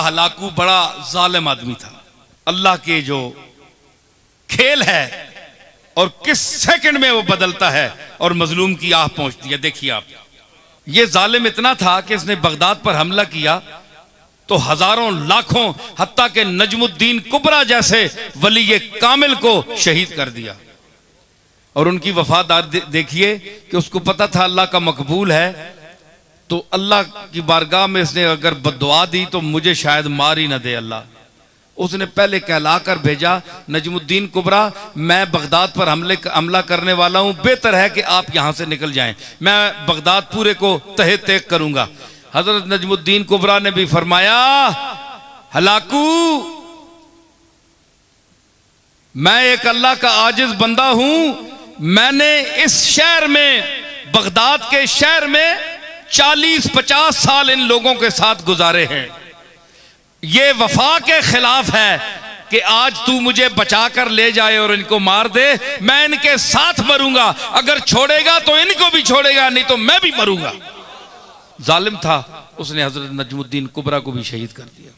Hulagu बड़ा जालिम आदमी था। अल्लाह के जो खेल है और किस सेकंड में वो बदलता है और मजलूम की आह पहुंचती है। देखिए आप, ये जालिम इतना था कि इसने बगदाद पर हमला किया तो हजारों लाखों हत्ता के नजमुद्दीन कुबरा जैसे वली कामिल को शहीद कर दिया। और उनकी वफादार देखिए कि उसको पता था अल्लाह का मकबूल है, तो अल्लाह की बारगाह में इसने अगर बद्दुआ दी तो मुझे शायद मार ही ना दे अल्लाह। उसने पहले कहला कर भेजा, नजमुद्दीन कुबरा मैं बगदाद पर हमला करने वाला हूं, बेहतर है कि आप यहां से निकल जाएं, मैं बगदाद पूरे को तहे तेक करूंगा। हजरत नजमुद्दीन कुबरा ने भी फरमाया, हलाकू मैं एक अल्लाह का आजिज बंदा हूं, मैंने इस शहर में बगदाद के शहर में 40-50 साल इन लोगों के साथ गुजारे हैं। ये वफा के खिलाफ है कि आज तू मुझे बचा कर ले जाए और इनको मार दे, मैं इनके साथ मरूंगा, अगर छोड़ेगा तो इनको भी छोड़ेगा, नहीं तो मैं भी मरूंगा। जालिम था, उसने हजरत नजमुद्दीन कुबरा को भी शहीद कर दिया।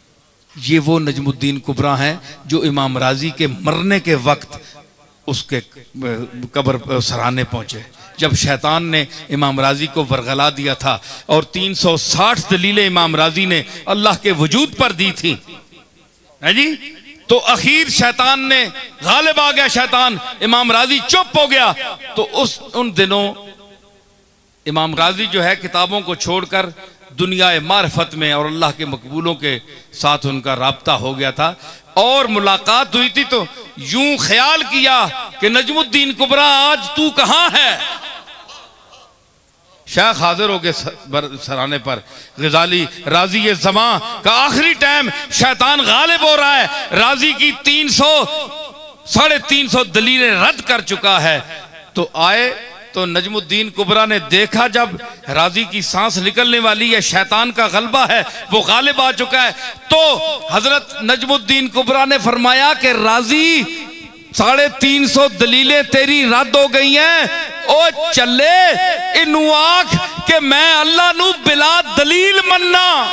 ये वो नजमुद्दीन कुबरा हैं जो इमाम राजी के मरने के वक्त उसके कब्र सराहने पहुंचे, जब शैतान ने इमाम राजी को वरगला दिया था और 360 दलीलें इमाम राजी ने अल्लाह के वजूद पर दी थी, है जी। तो आखिर शैतान ने गालिब आ गया, शैतान, इमाम राजी चुप हो गया। तो उन दिनों इमाम राजी जो है किताबों को छोड़कर दुनिया मार्फत में और अल्लाह के मकबूलों के साथ उनका राब्ता हो गया था। और मुलाकात हुई थी तो यूं ख्याल किया कि नजमुद्दीन कुबरा आज तू कहां है। शेख हाजिर हो गए सराने पर, गजाली राजी ये जमा का आखिरी टाइम, शैतान गालिब हो रहा है, राजी की 300-350 दलीलें रद्द कर चुका है। तो आए तो नजमुद्दीन कुबरा ने देखा जब राजी की सांस निकलने वाली है, शैतान का गलबा है, वो गालिब आ चुका है। तो हजरत नजमुद्दीन कुबरा ने फरमाया कि राजी 350 दलीलें तेरी रद्द हो गई हैं, ओ चले इनू आख के मैं अल्लाह नू बिला दलील मन्ना।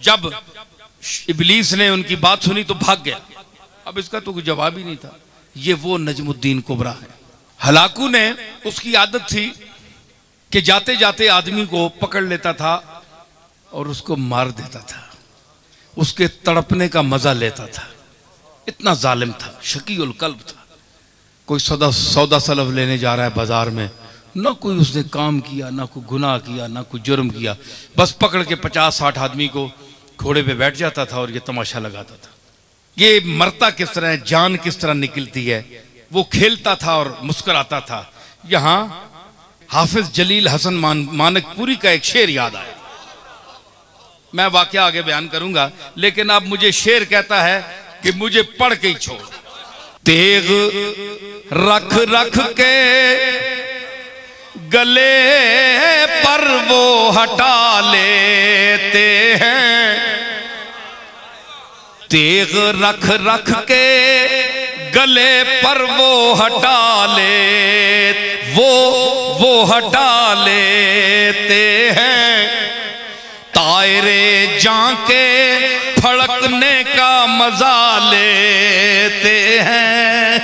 जब इबलीस ने उनकी बात सुनी तो भाग गया, अब इसका तो कोई जवाब ही नहीं था। ये वो नजमुद्दीन कुबरा है। हलाकू ने, उसकी आदत थी कि जाते जाते आदमी को पकड़ लेता था और उसको मार देता था, उसके तड़पने का मजा लेता था। इतना जालिम था, शकीउल कल्ब था। कोई सौदा सलफ लेने जा रहा है बाजार में, ना कोई उसने काम किया, ना कोई गुनाह किया, ना कोई जुर्म किया, बस पकड़ के 50-60 आदमी को घोड़े पे बैठ जाता था और ये तमाशा लगाता था। ये मरता किस तरह है, जान किस तरह निकलती है, वो खेलता था और मुस्कुराता था। यहां हाफिज जलील हसन मानकपुरी का एक शेर याद आया। मैं वाकया आगे बयान करूंगा, लेकिन अब मुझे शेर कहता है कि मुझे पढ़ के ही छोड़। तेग रख रख के गले पर वो हटा लेते हैं, तेग रख रख के गले पर वो हटा ले, वो हटा लेते हैं, तायरे जाके फड़कने का मजा लेते हैं,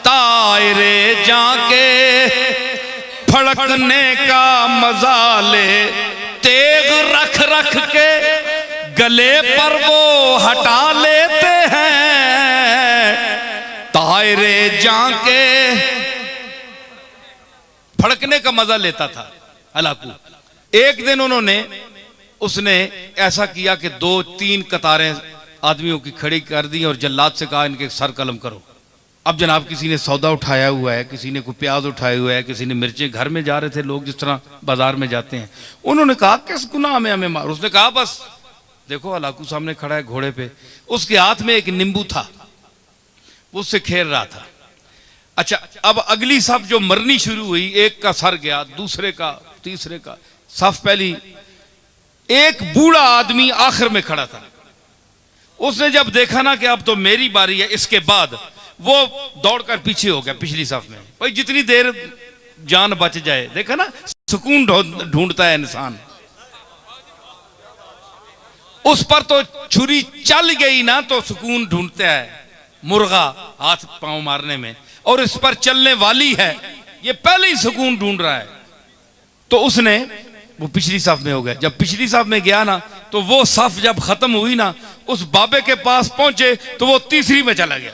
तायरे जाके फड़कने का मजा ले, तेग रख रख के गले पर वो हटा लेते हैं, तायरे जाके फड़कने का मजा लेता था हलाकू। एक दिन उसने ऐसा किया कि 2-3 कतारें आदमियों की खड़ी कर दी और जल्लाद से कहा इनके सर कलम करो। अब जनाब किसी ने सौदा उठाया हुआ है, किसी ने कोई प्याज उठाया हुआ है, किसी ने मिर्चें, घर में जा रहे थे लोग जिस तरह बाजार में जाते हैं। उन्होंने कहा किस गुनाह में हमें मार। उसने कहा बस देखो हलाकू सामने खड़ा है घोड़े पे, उसके हाथ में एक नींबू था, वो उससे खेल रहा था। अच्छा, अब अगली सफ जो मरनी शुरू हुई, एक का सर गया, दूसरे का, तीसरे का। सफ पहली, एक बूढ़ा आदमी आखिर में खड़ा था। उसने जब देखा ना कि अब तो मेरी बारी है, इसके बाद वो दौड़कर पीछे हो गया पिछली सफ में, भाई जितनी देर जान बच जाए। देखा ना। सुकून ढूंढता है इंसान। उस पर तो छुरी चल गई ना तो सुकून ढूंढता है मुर्गा हाथ पांव मारने में, और इस पर चलने वाली है, ये पहले ही सुकून ढूंढ रहा है। तो उसने वो पिछली सफ में हो गया। जब पिछली सफ में गया ना तो वो सफ जब खत्म हुई ना, उस बाबे के पास पहुंचे तो वो तीसरी में चला गया,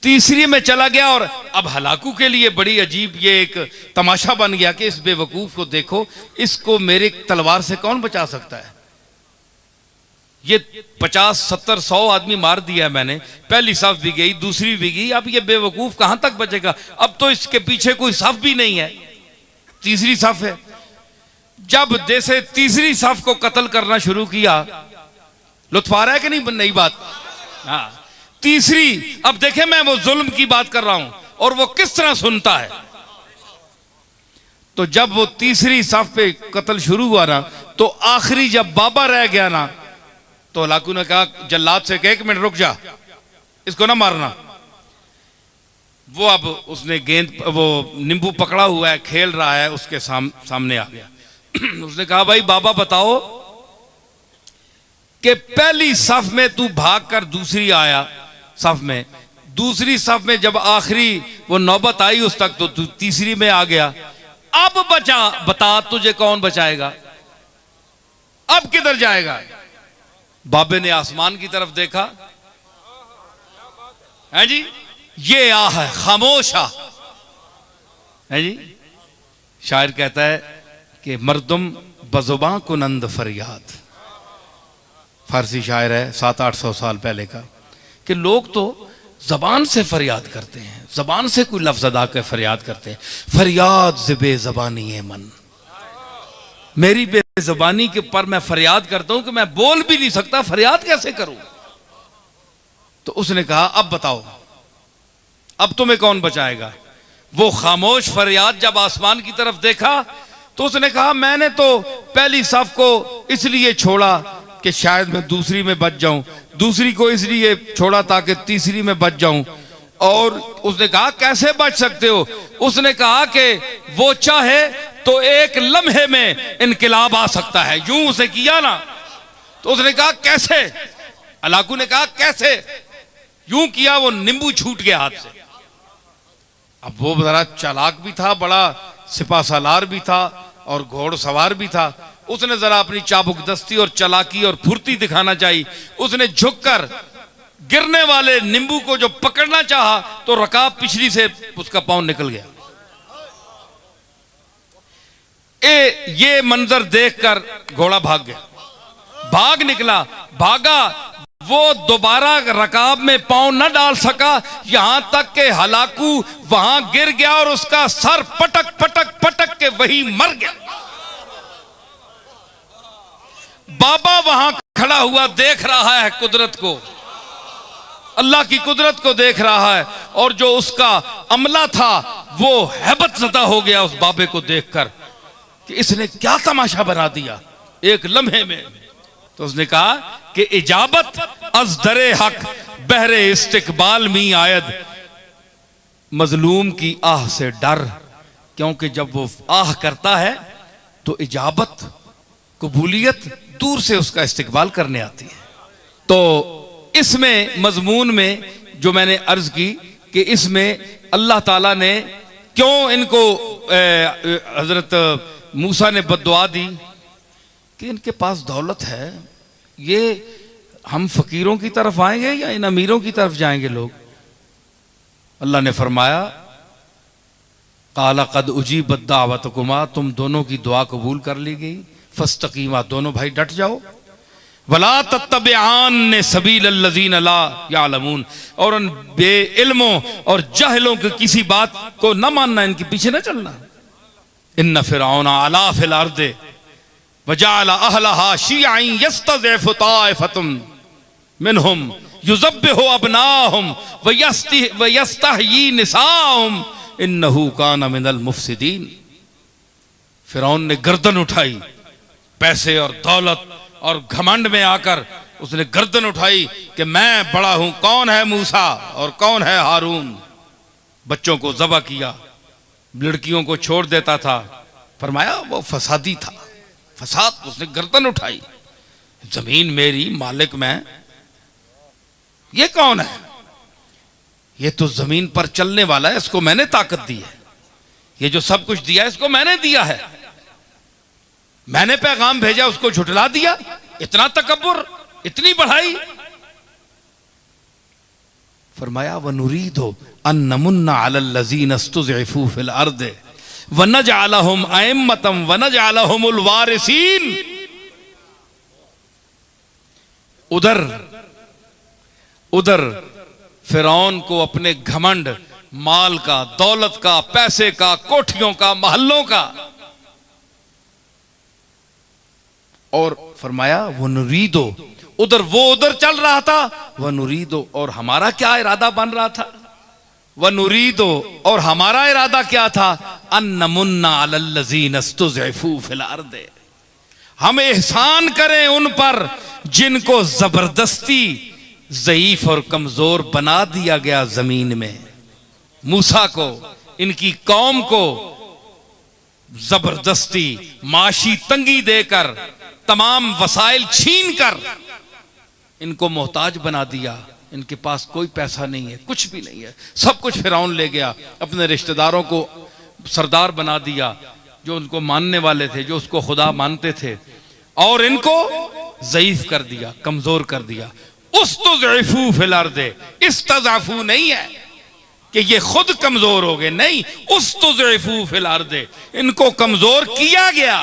तीसरी में चला गया। और अब हलाकू के लिए बड़ी अजीब ये एक तमाशा बन गया कि इस बेवकूफ को देखो, इसको मेरे तलवार से कौन बचा सकता है। ये 50, 70, 100 आदमी मार दिया मैंने, पहली सफ भी गई, दूसरी भी गई, अब ये बेवकूफ कहां तक बचेगा। अब तो इसके पीछे कोई सफ भी नहीं है, तीसरी सफ है। जब जैसे तीसरी सफ को कत्ल करना शुरू किया, लुत्फ आ रहा है कि नहीं नई बात। हाँ, तीसरी, अब देखे मैं वो जुल्म की बात कर रहा हूं और वो किस तरह सुनता है। तो जब वो तीसरी सफ पे कत्ल शुरू हुआ ना, तो आखिरी जब बाबा रह गया ना, तो हलाकू ने कहा जल्लाद से कि 1 मिनट रुक जा, इसको ना मारना। वो अब उसने गेंद, वो नींबू पकड़ा हुआ है, खेल रहा है, उसके सामने आ गया। उसने कहा भाई बाबा बताओ कि पहली सफ में तू भाग कर दूसरी आया सफ में, दूसरी सफ में जब आखिरी वो नौबत आई उस तक तो तू तीसरी में आ गया, अब बता तुझे कौन बचाएगा, अब किधर जाएगा। बाबे ने आसमान की तरफ देखा, है जी, ये आ है खामोश आ, है जी। शायर कहता है कि मर्दुम बजुबां कुनंद फरियाद, फारसी शायर है 700-800 साल पहले का, कि लोग तो जबान से फरियाद करते हैं, जबान से कोई लफ्ज अदा कर फरियाद करते हैं। फरियाद से बेजबानी है मन, मेरी बेजबानी के पर मैं फरियाद करता हूं कि मैं बोल भी नहीं सकता, फरियाद कैसे करूं। तो उसने कहा अब बताओ, अब तुम्हें कौन बचाएगा। वो खामोश फरियाद जब आसमान की तरफ देखा तो उसने कहा मैंने तो पहली सफ को इसलिए छोड़ा कि शायद मैं दूसरी में बच जाऊं, दूसरी को इसलिए छोड़ा ताकि तीसरी में बच जाऊं। और उसने कहा कैसे बच सकते हो। उसने कहा कि वो चाहे तो एक लम्हे में इनकलाब आ सकता है। यूं उसे किया ना तो उसने कहा कैसे, अलाकू ने कहा कैसे, यूं किया वो नींबू छूट गया हाथ से। अब वो जरा चालाक भी था, बड़ा सिपा सालार भी था और घोड़सवार भी था। उसने जरा अपनी चाबुकदस्ती और चालाकी और फुर्ती दिखाना चाहिए। उसने झुककर गिरने वाले नींबू को जो पकड़ना चाहा तो रकाब पिछली से उसका पांव निकल गया। ये मंजर देखकर घोड़ा भाग गया, भाग निकला, भागा, वो दोबारा रकाब में पांव न डाल सका, यहां तक के हलाकू वहां गिर गया और उसका सर पटक पटक पटक के वहीं मर गया। बाबा वहां खड़ा हुआ देख रहा है कुदरत को, अल्लाह की कुदरत को देख रहा है, और जो उसका अमला था वो हैबत ज़दा हो गया उस बाबे को देखकर कि इसने क्या तमाशा बना दिया एक लम्हे में। तो उसने कहा कि इजाबत अज दरे हक बहरे इस्तिकबाल मी आयद, मजलूम की आह से डर, क्योंकि जब वो आह करता है तो इजाबत कबूलियत दूर से उसका इस्तिकबाल करने आती है। तो इसमें मजमून में जो मैंने अर्ज की कि इसमें अल्लाह ताला ने क्यों इनको हजरत मूसा ने बद्दुआ दी कि इनके पास दौलत है, ये हम फकीरों की तरफ आएंगे या इन अमीरों की तरफ जाएंगे लोग। अल्लाह ने फरमाया काला कद उजीबत दावतकुमा, तुम दोनों की दुआ कबूल कर ली गई, फस्तकीमा, दोनों भाई डट जाओ, वला तत्तबिआन सबील लल्लज़ीन ला यालमून, और उन बेइल्मों और जाहिलों की किसी बात को न मानना, इनके पीछे न चलना। इन्न फिरऔन अला फिल अर्दे वजअल अहलहा शियअन यस्तज़इफु ताइफतुम मिनहुम युज़ब्बिहु अबनाहुम व यस्तहयी निसाहुम इन्नहु कान मिनल मुफसिदीन। फिरौन ने गर्दन उठाई, पैसे और दौलत और घमंड में आकर उसने गर्दन उठाई कि मैं बड़ा हूं, कौन है मूसा और कौन है हारून। बच्चों को ज़बह किया, लड़कियों को छोड़ देता था, फरमाया वो फसादी था, फसाद, उसने गर्दन उठाई, जमीन मेरी, मालिक मैं, ये कौन है? ये तो जमीन पर चलने वाला है, इसको मैंने ताकत दी है, ये जो सब कुछ दिया है इसको मैंने दिया है, मैंने पैगाम भेजा उसको झुठला दिया, इतना तकब्बुर, इतनी बढ़ाई। फरमाया वनुरीदु अन नमुन्ना अलल लज़ीना इस्तुज़इफू फिल अर्द वनजअलहुम अइम्मतम वनजअलहुमुल वारिसीन। उधर फिरौन को अपने घमंड, माल का, दौलत का, पैसे का, कोठियों का, महलों का, और फरमाया वो नुरीदो, उधर चल रहा था, वह नुरीदो, और हमारा क्या इरादा बन रहा था, वह नुरीदो, और हमारा इरादा क्या था, अन्नमुन्ना अलल लज़ीना इस्तुज़इफू फिल अर्द, हम एहसान करें उन पर जिनको जबरदस्ती ज़ईफ और कमजोर बना दिया गया जमीन में। मूसा को, इनकी कौम को जबरदस्ती माशी तंगी देकर, तमाम वसाइल छीन कर इनको मोहताज बना दिया, इनके पास कोई पैसा नहीं है, कुछ भी नहीं है, सब कुछ फिरौन ले गया, अपने रिश्तेदारों को सरदार बना दिया, जो उनको मानने वाले थे, जो उसको खुदा मानते थे, और इनको ज़ईफ कर दिया, कमजोर कर दिया। उस्तज़इफू फिल अर्द, इस्तज़अफू नहीं है कि ये खुद कमजोर हो गए, नहीं, उस्तज़इफू फिल अर्द, इनको कमजोर किया गया।